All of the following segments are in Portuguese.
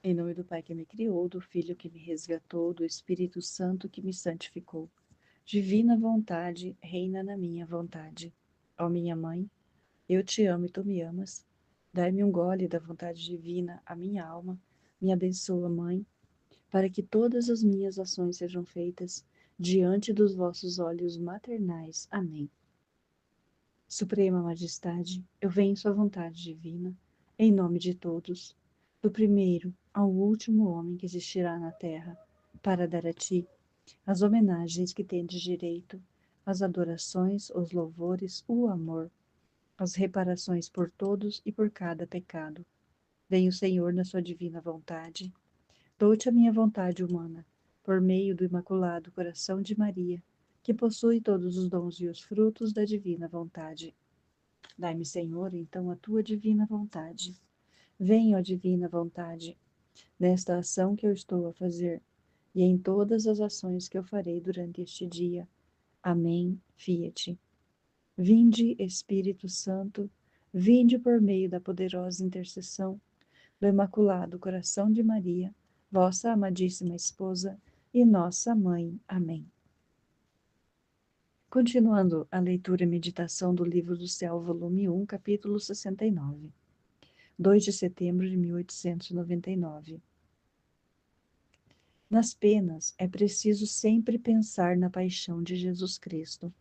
Em nome do Pai que me criou, do Filho que me resgatou, do Espírito Santo que me santificou. Divina vontade, reina na minha vontade. Ó minha mãe, eu te amo e tu me amas. Dai-me um gole da vontade divina à minha alma. Me abençoa, Mãe, para que todas as minhas ações sejam feitas diante dos vossos olhos maternais. Amém. Suprema Majestade, eu venho em sua vontade divina, em nome de todos, do primeiro ao último homem que existirá na terra, para dar a ti as homenagens que tendes direito, as adorações, os louvores, o amor, as reparações por todos e por cada pecado. Venho, Senhor, na sua divina vontade. Dou-te a minha vontade humana, por meio do Imaculado Coração de Maria, que possui todos os dons e os frutos da divina vontade. Dai-me, Senhor, então a tua divina vontade. Venha, ó divina vontade, nesta ação que eu estou a fazer e em todas as ações que eu farei durante este dia. Amém. Fiat. Vinde, Espírito Santo, vinde por meio da poderosa intercessão do Imaculado Coração de Maria, vossa amadíssima esposa e nossa mãe. Amém. Continuando a leitura e meditação do Livro do Céu, volume 1, capítulo 69. 2 de setembro de 1899. Nas penas é preciso sempre pensar na paixão de Jesus Cristo.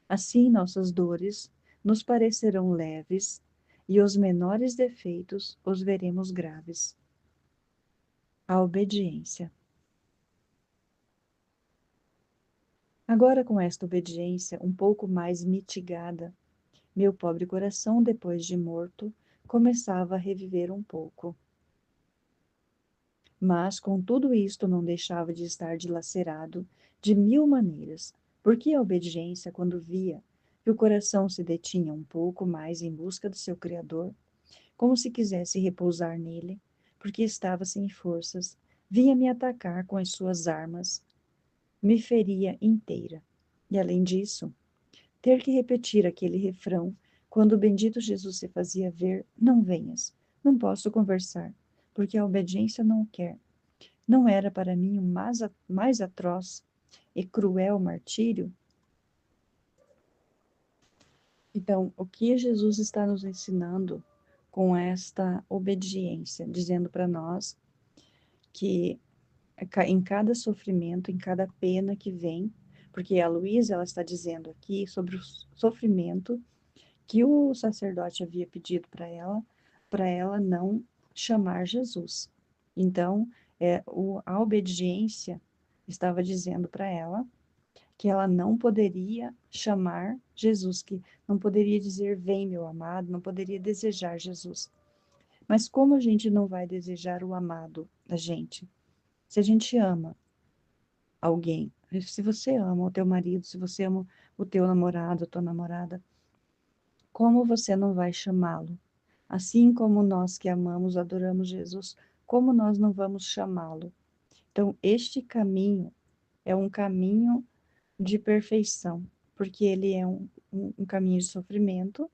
Assim nossas dores nos parecerão leves e os menores defeitos os veremos graves. A obediência. Agora, com esta obediência um pouco mais mitigada, meu pobre coração, depois de morto, começava a reviver um pouco. Mas, com tudo isto, não deixava de estar dilacerado de mil maneiras, porque a obediência, quando via que o coração se detinha um pouco mais em busca do seu Criador, como se quisesse repousar nele, porque estava sem forças, vinha me atacar com as suas armas, me feria inteira. E, além disso, ter que repetir aquele refrão quando o bendito Jesus se fazia ver: não venhas, não posso conversar, porque a obediência não o quer. Não era para mim o mais atroz e cruel martírio? Então, o que Jesus está nos ensinando com esta obediência, dizendo para nós que em cada sofrimento, em cada pena que vem, porque a Luísa, ela está dizendo aqui sobre o sofrimento que o sacerdote havia pedido para ela não chamar Jesus. Então, a obediência estava dizendo para ela que ela não poderia chamar Jesus, que não poderia dizer: vem, meu amado, não poderia desejar Jesus. Mas como a gente não vai desejar o amado da gente? Se a gente ama alguém, se você ama o teu marido, se você ama o teu namorado, a tua namorada, como você não vai chamá-lo? Assim como nós que amamos, adoramos Jesus, como nós não vamos chamá-lo? Então, este caminho é um caminho de perfeição, porque ele é um caminho de sofrimento.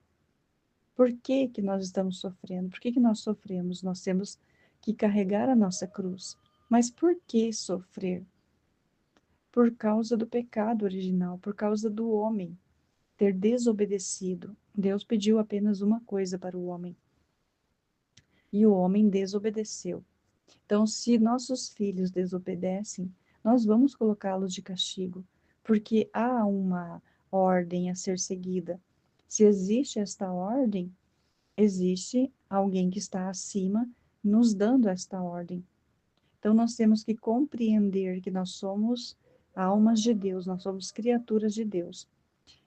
Por que que nós estamos sofrendo? Por que que nós sofremos? Nós temos que carregar a nossa cruz. Mas por que sofrer? Por causa do pecado original, por causa do homem ter desobedecido. Deus pediu apenas uma coisa para o homem, e o homem desobedeceu. Então, se nossos filhos desobedecem, nós vamos colocá-los de castigo, porque há uma ordem a ser seguida. Se existe esta ordem, existe alguém que está acima nos dando esta ordem. Então, nós temos que compreender que nós somos almas de Deus, nós somos criaturas de Deus.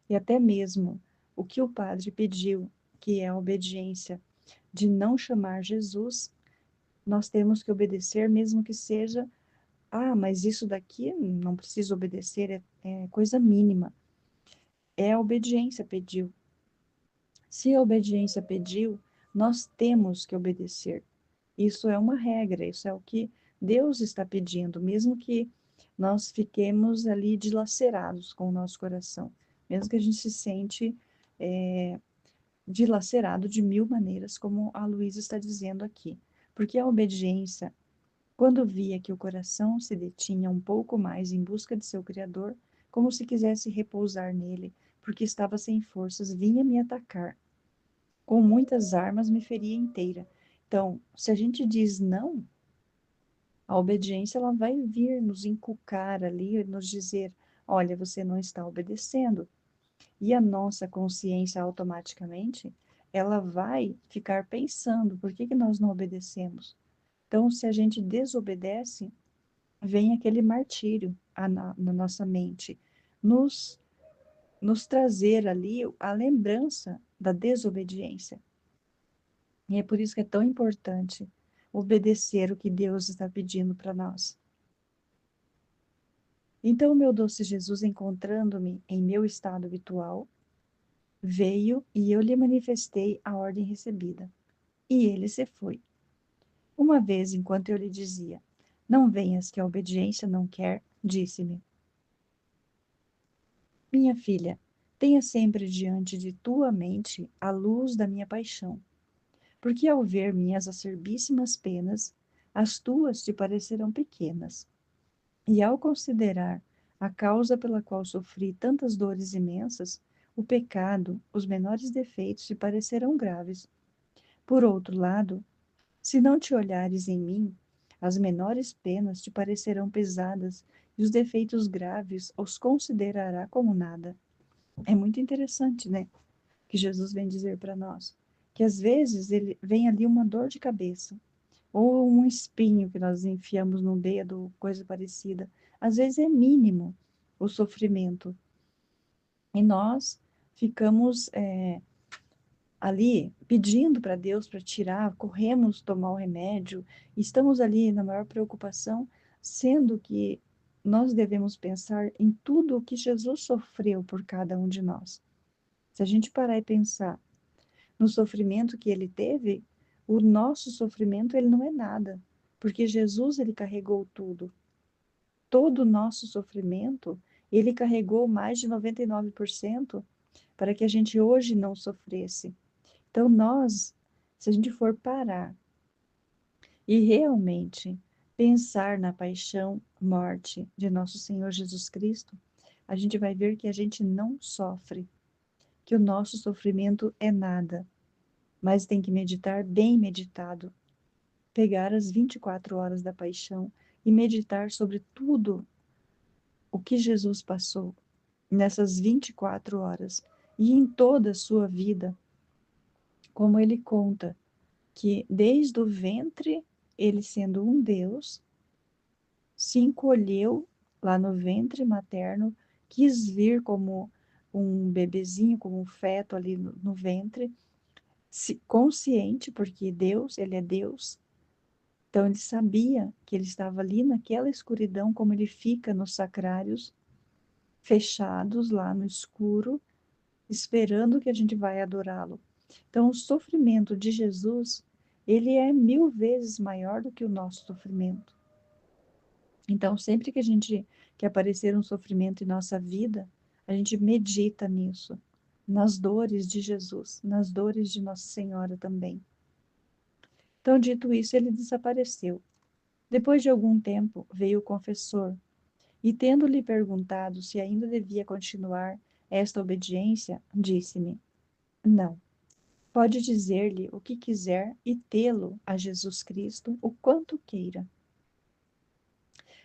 E até mesmo o que o padre pediu, que é a obediência de não chamar Jesus, nós temos que obedecer, mesmo que seja: mas isso daqui não precisa obedecer, é coisa mínima. É a obediência pediu. Se a obediência pediu, nós temos que obedecer. Isso é uma regra, isso é o que Deus está pedindo, mesmo que nós fiquemos ali dilacerados com o nosso coração, mesmo que a gente se sente dilacerado de mil maneiras, como a Luísa está dizendo aqui. Porque a obediência, quando via que o coração se detinha um pouco mais em busca de seu Criador, como se quisesse repousar nele, porque estava sem forças, vinha me atacar. Com muitas armas me feria inteira. Então, se a gente diz não, a obediência ela vai vir nos inculcar ali, nos dizer, olha, você não está obedecendo. E a nossa consciência automaticamente, ela vai ficar pensando, por que que nós não obedecemos? Então, se a gente desobedece, vem aquele martírio na nossa mente, nos, nos trazer ali a lembrança da desobediência. E é por isso que é tão importante obedecer o que Deus está pedindo para nós. Então, meu doce Jesus, encontrando-me em meu estado habitual, veio e eu lhe manifestei a ordem recebida. E ele se foi. Uma vez, enquanto eu lhe dizia, não venhas que a obediência não quer, disse-me, minha filha, tenha sempre diante de tua mente a luz da minha paixão, porque ao ver minhas acerbíssimas penas, as tuas te parecerão pequenas. E ao considerar a causa pela qual sofri tantas dores imensas, o pecado, os menores defeitos te parecerão graves. Por outro lado, se não te olhares em mim, as menores penas te parecerão pesadas e os defeitos graves os considerará como nada. É muito interessante, né? Que Jesus vem dizer para nós. Que às vezes ele vem ali uma dor de cabeça, ou um espinho que nós enfiamos no dedo, coisa parecida. Às vezes é mínimo o sofrimento. E nós ficamos ali pedindo para Deus para tirar, corremos tomar o remédio, estamos ali na maior preocupação, sendo que nós devemos pensar em tudo o que Jesus sofreu por cada um de nós. Se a gente parar e pensar no sofrimento que ele teve, o nosso sofrimento ele não é nada, porque Jesus ele carregou tudo. Todo o nosso sofrimento, ele carregou mais de 99% para que a gente hoje não sofresse. Então nós, se a gente for parar e realmente pensar na paixão, morte de nosso Senhor Jesus Cristo, a gente vai ver que a gente não sofre, que o nosso sofrimento é nada, mas tem que meditar bem meditado, pegar as 24 horas da paixão e meditar sobre tudo o que Jesus passou nessas 24 horas e em toda a sua vida, como ele conta que desde o ventre, ele sendo um Deus, se encolheu lá no ventre materno, quis vir como um bebezinho, como um feto ali no ventre, consciente, porque Deus, ele é Deus. Então ele sabia que ele estava ali naquela escuridão, como ele fica nos sacrários, fechados lá no escuro, esperando que a gente vai adorá-lo. Então o sofrimento de Jesus, ele é 1000 vezes maior do que o nosso sofrimento. Então sempre que a gente que aparecer um sofrimento em nossa vida, a gente medita nisso, nas dores de Jesus, nas dores de Nossa Senhora também. Então, dito isso, ele desapareceu. Depois de algum tempo, veio o confessor, e tendo-lhe perguntado se ainda devia continuar esta obediência, disse-me: não, pode dizer-lhe o que quiser e tê-lo a Jesus Cristo o quanto queira.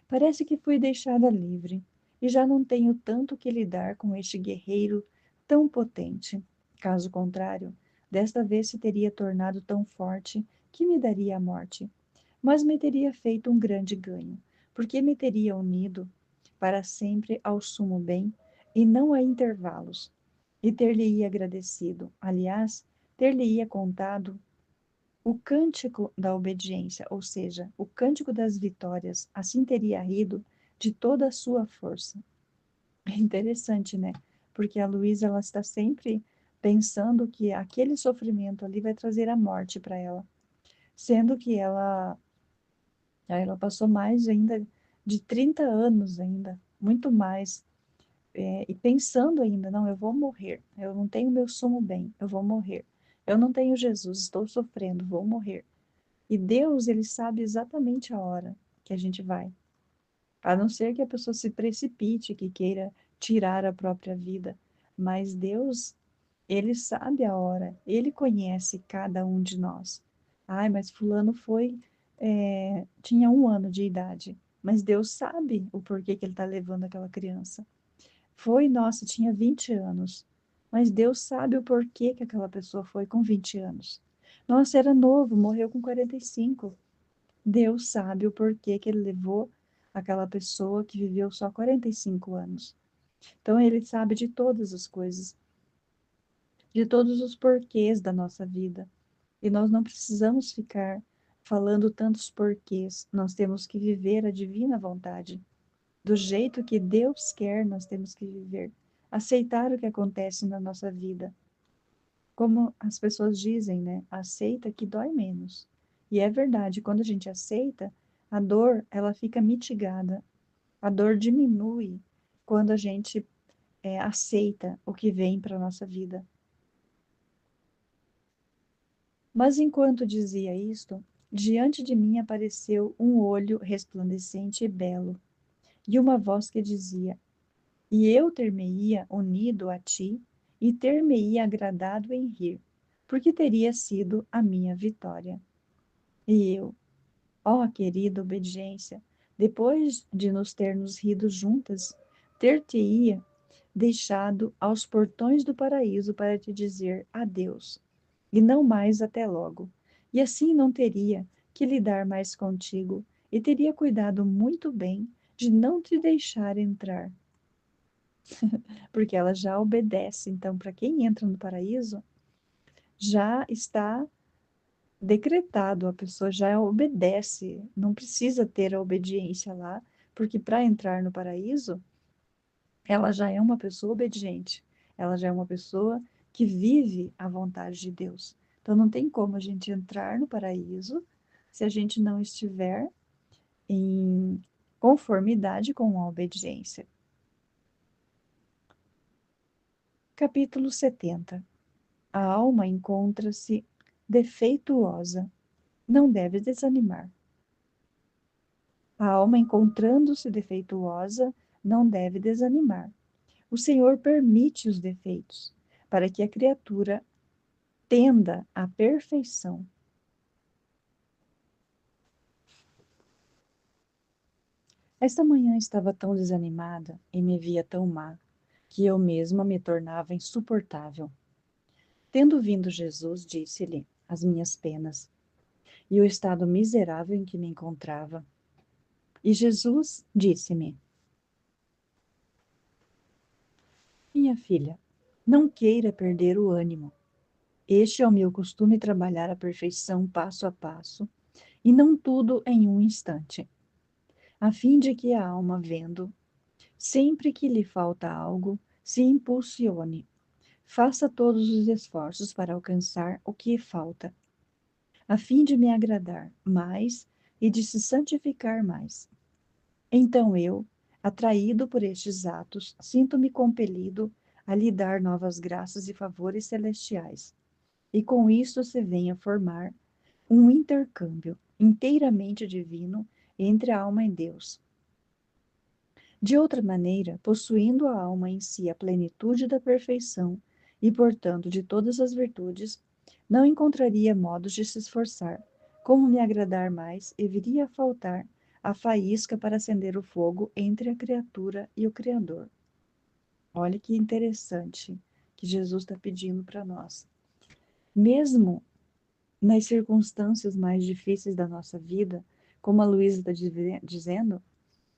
Parece que fui deixada livre, e já não tenho tanto que lidar com este guerreiro tão potente. Caso contrário, desta vez se teria tornado tão forte que me daria a morte, mas me teria feito um grande ganho, porque me teria unido para sempre ao sumo bem e não a intervalos, e ter-lhe-ia agradecido, aliás, ter-lhe-ia contado o cântico da obediência, ou seja, o cântico das vitórias, assim teria rido de toda a sua força. É interessante, né? Porque a Luísa, ela está sempre pensando que aquele sofrimento ali vai trazer a morte para ela, sendo que ela passou mais ainda de 30 anos ainda, muito mais, e pensando ainda, não, eu vou morrer, eu não tenho meu sumo bem, eu vou morrer. Eu não tenho Jesus, estou sofrendo, vou morrer. E Deus, ele sabe exatamente a hora que a gente vai. A não ser que a pessoa se precipite, que queira tirar a própria vida. Mas Deus, ele sabe a hora, ele conhece cada um de nós. Ai, mas fulano foi, tinha 1 ano de idade. Mas Deus sabe o porquê que ele está levando aquela criança. Foi, nossa, tinha 20 anos. Mas Deus sabe o porquê que aquela pessoa foi com 20 anos. Nossa, era novo, morreu com 45. Deus sabe o porquê que ele levou aquela pessoa que viveu só 45 anos. Então, ele sabe de todas as coisas, de todos os porquês da nossa vida. E nós não precisamos ficar falando tantos porquês, nós temos que viver a divina vontade. Do jeito que Deus quer, nós temos que viver. Aceitar o que acontece na nossa vida. Como as pessoas dizem, né? Aceita que dói menos. E é verdade, quando a gente aceita, a dor, ela fica mitigada. A dor diminui quando a gente aceita o que vem para a nossa vida. Mas enquanto dizia isto, diante de mim apareceu um olho resplandecente e belo, e uma voz que dizia: E eu ter-me-ia unido a ti, e ter-me-ia agradado em rir, porque teria sido a minha vitória. E eu, ó querida obediência, depois de nos termos rido juntas, ter-te-ia deixado aos portões do paraíso para te dizer adeus, e não mais até logo. E assim não teria que lidar mais contigo, e teria cuidado muito bem de não te deixar entrar, porque ela já obedece. Então, para quem entra no paraíso, já está decretado, a pessoa já obedece, não precisa ter a obediência lá, porque para entrar no paraíso, ela já é uma pessoa obediente, ela já é uma pessoa que vive a vontade de Deus. Então, não tem como a gente entrar no paraíso se a gente não estiver em conformidade com a obediência. Capítulo 70. A alma encontra-se defeituosa, não deve desanimar. A alma encontrando-se defeituosa, não deve desanimar. O Senhor permite os defeitos, para que a criatura tenda à perfeição. Esta manhã estava tão desanimada e me via tão má, que eu mesma me tornava insuportável. Tendo vindo Jesus, disse-lhe as minhas penas e o estado miserável em que me encontrava. E Jesus disse-me: Minha filha, não queira perder o ânimo. Este é o meu costume trabalhar a perfeição passo a passo, e não tudo em um instante, a fim de que a alma, vendo, sempre que lhe falta algo, se impulsione, faça todos os esforços para alcançar o que falta, a fim de me agradar mais e de se santificar mais. Então eu, atraído por estes atos, sinto-me compelido a lhe dar novas graças e favores celestiais, e com isto se vem a formar um intercâmbio inteiramente divino entre a alma e Deus. De outra maneira, possuindo a alma em si a plenitude da perfeição e, portanto, de todas as virtudes, não encontraria modos de se esforçar, como me agradar mais, e viria a faltar a faísca para acender o fogo entre a criatura e o Criador. Olha que interessante que Jesus está pedindo para nós. Mesmo nas circunstâncias mais difíceis da nossa vida, como a Luísa está dizendo,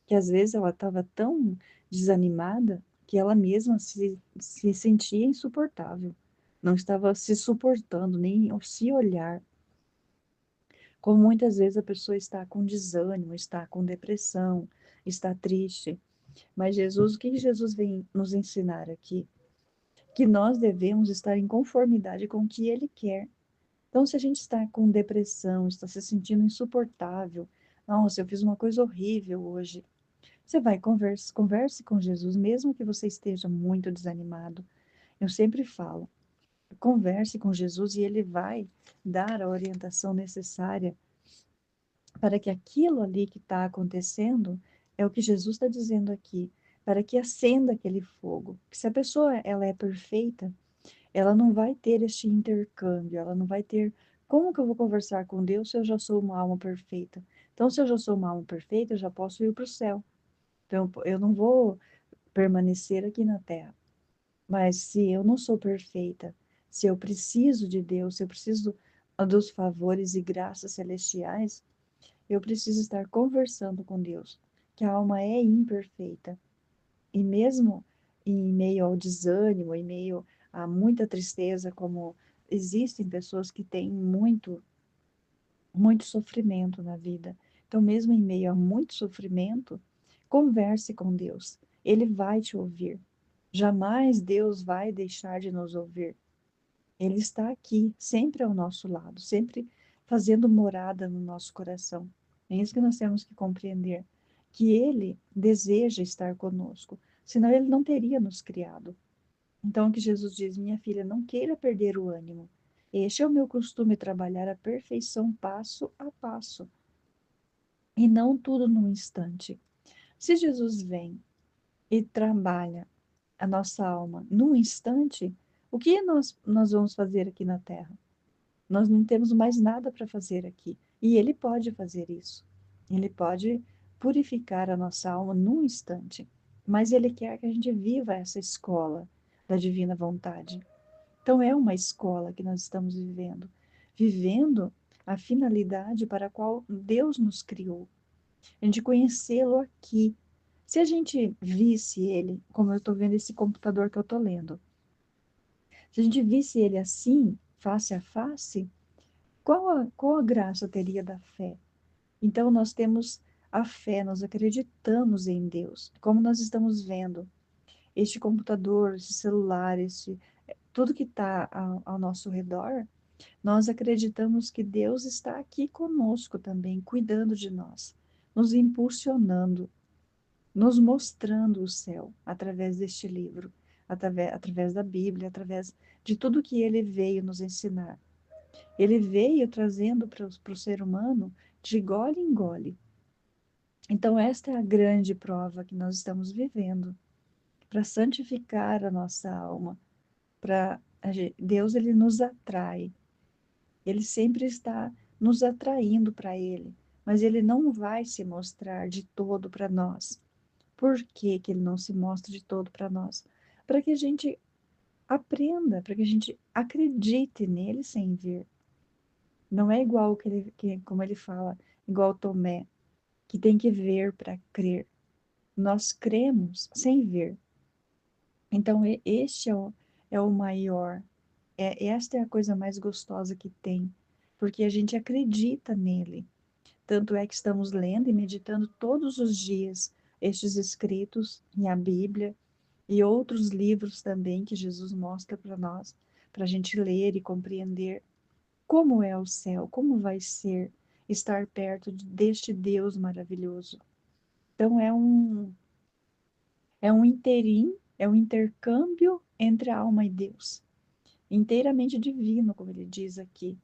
que às vezes ela estava tão desanimada que ela mesma se sentia insuportável, não estava se suportando, nem se olhar. Como muitas vezes a pessoa está com desânimo, está com depressão, está triste. Mas Jesus, o que Jesus vem nos ensinar aqui? Que nós devemos estar em conformidade com o que Ele quer. Então, se a gente está com depressão, está se sentindo insuportável, nossa, eu fiz uma coisa horrível hoje. Você vai, converse com Jesus, mesmo que você esteja muito desanimado. Eu sempre falo, converse com Jesus e ele vai dar a orientação necessária para que aquilo ali que está acontecendo, é o que Jesus está dizendo aqui, para que acenda aquele fogo. Que se a pessoa ela é perfeita, ela não vai ter este intercâmbio, ela não vai ter. Como que eu vou conversar com Deus se eu já sou uma alma perfeita? Então, se eu já sou uma alma perfeita, eu já posso ir para o céu. Então, eu não vou permanecer aqui na terra. Mas se eu não sou perfeita, se eu preciso de Deus, se eu preciso dos favores e graças celestiais, eu preciso estar conversando com Deus, que a alma é imperfeita. E mesmo em meio ao desânimo, em meio a muita tristeza, como existem pessoas que têm muito sofrimento na vida. Então, mesmo em meio a muito sofrimento, converse com Deus. Ele vai te ouvir. Jamais Deus vai deixar de nos ouvir. Ele está aqui, sempre ao nosso lado, sempre fazendo morada no nosso coração. É isso que nós temos que compreender, que Ele deseja estar conosco, senão Ele não teria nos criado. Então, o que Jesus diz, minha filha, não queira perder o ânimo. Este é o meu costume, trabalhar a perfeição passo a passo, e não tudo num instante. Se Jesus vem e trabalha a nossa alma num instante, o que nós vamos fazer aqui na Terra? Nós não temos mais nada para fazer aqui. E Ele pode fazer isso. Ele pode purificar a nossa alma num instante. Mas Ele quer que a gente viva essa escola da divina vontade. Então, é uma escola que nós estamos vivendo. Vivendo a finalidade para a qual Deus nos criou. A gente conhecê-lo aqui. Se a gente visse Ele, como eu estou vendo esse computador que eu estou lendo, se a gente visse Ele assim, face a face, qual a graça teria da fé? Então, nós temos a fé, nós acreditamos em Deus. Como nós estamos vendo, este computador, esse celular, tudo que está ao nosso redor, nós acreditamos que Deus está aqui conosco também, cuidando de nós, nos impulsionando, nos mostrando o céu através deste livro, através da Bíblia, através de tudo que ele veio nos ensinar. Ele veio trazendo para o ser humano de gole em gole. Então, esta é a grande prova que nós estamos vivendo para santificar a nossa alma. Para Deus, ele nos atrai. Ele sempre está nos atraindo para ele, mas ele não vai se mostrar de todo para nós. Por que que ele não se mostra de todo para nós? Para que a gente aprenda, para que a gente acredite nele sem ver. Não é igual como ele fala, igual Tomé, que tem que ver para crer. Nós cremos sem ver. Então, este é o maior. Esta é a coisa mais gostosa que tem, porque a gente acredita nele. Tanto é que estamos lendo e meditando todos os dias estes escritos em a Bíblia e outros livros também que Jesus mostra para nós, para a gente ler e compreender como é o céu, como vai ser estar perto deste Deus maravilhoso. Então é um interim, é um intercâmbio entre a alma e Deus, inteiramente divino, como ele diz aqui.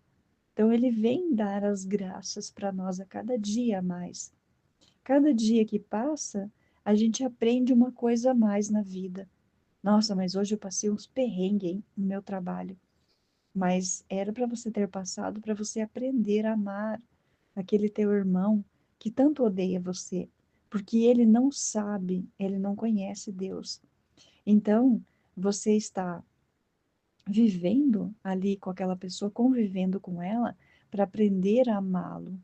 Então ele vem dar as graças para nós a cada dia a mais. Cada dia que passa, a gente aprende uma coisa a mais na vida. Nossa, mas hoje eu passei uns perrengues, hein, no meu trabalho. Mas era para você ter passado para você aprender a amar aquele teu irmão que tanto odeia você, porque ele não sabe, ele não conhece Deus. Então, você está vivendo ali com aquela pessoa, convivendo com ela, para aprender a amá-lo.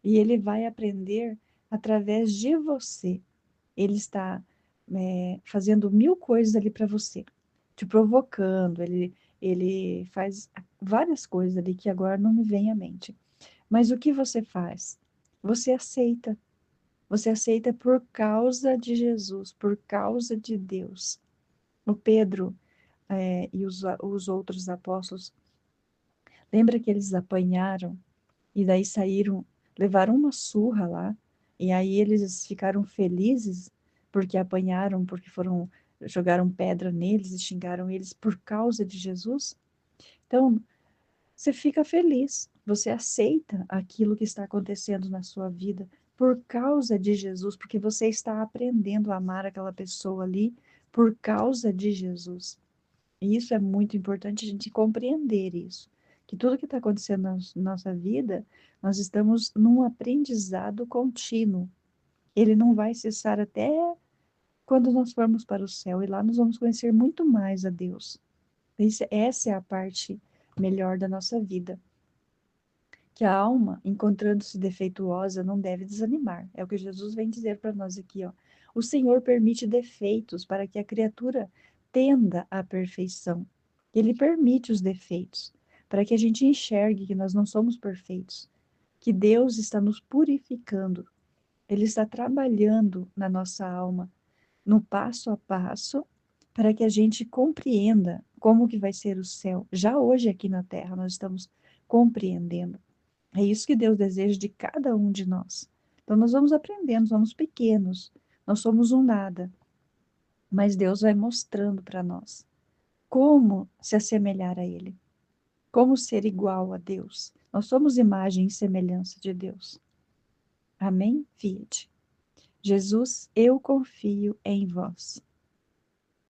E ele vai aprender através de você. Ele está fazendo mil coisas ali para você, te provocando, ele faz várias coisas ali que agora não me vem à mente. Mas o que você faz? Você aceita. Você aceita por causa de Jesus, por causa de Deus. O Pedro e os outros apóstolos, lembra que eles apanharam e daí saíram, levaram uma surra lá, e aí eles ficaram felizes porque apanharam, porque jogaram pedra neles e xingaram eles por causa de Jesus? Então, você fica feliz, você aceita aquilo que está acontecendo na sua vida por causa de Jesus, porque você está aprendendo a amar aquela pessoa ali por causa de Jesus. E isso é muito importante a gente compreender isso, que tudo que está acontecendo na nossa vida, nós estamos num aprendizado contínuo. Ele não vai cessar até quando nós formos para o céu, e lá nós vamos conhecer muito mais a Deus. Essa é a parte melhor da nossa vida. Que a alma, encontrando-se defeituosa, não deve desanimar. É o que Jesus vem dizer para nós aqui, ó. O Senhor permite defeitos para que a criatura tenda à perfeição. Ele permite os defeitos para que a gente enxergue que nós não somos perfeitos, que Deus está nos purificando. Ele está trabalhando na nossa alma, no passo a passo, para que a gente compreenda como que vai ser o céu. Já hoje aqui na terra nós estamos compreendendo. É isso que Deus deseja de cada um de nós. Então, nós vamos aprendendo, somos pequenos, nós somos um nada, mas Deus vai mostrando para nós como se assemelhar a Ele, como ser igual a Deus. Nós somos imagem e semelhança de Deus. Amém? Fiat. Jesus, eu confio em vós.